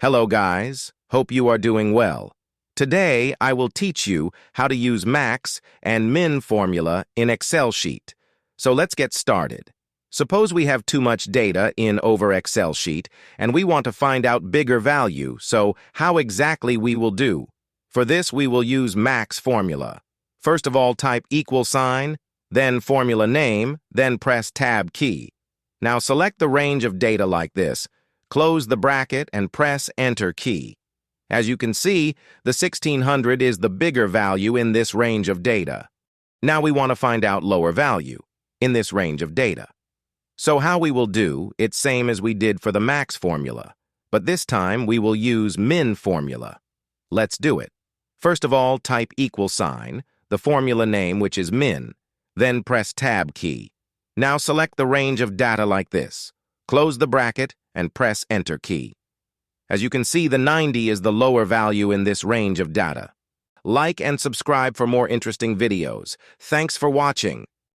Hello guys, hope you are doing well. Today I will teach you how to use max and min formula in Excel sheet. So let's get started. Suppose we have too much data in over Excel sheet and we want to find out bigger value, so how exactly we will do? For this we will use max formula. First of all, type equal sign, then formula name, then press tab key. Now select the range of data like this. Close the bracket and press Enter key. As you can see, the 1600 is the bigger value in this range of data. Now we want to find out lower value in this range of data. So how we will do, it's same as we did for the max formula, but this time we will use min formula. Let's do it. First of all, type equal sign, the formula name which is min, then press tab key. Now select the range of data like this. Close the bracket and press Enter key. As you can see, the 90 is the lower value in this range of data. Like and subscribe for more interesting videos. Thanks for watching.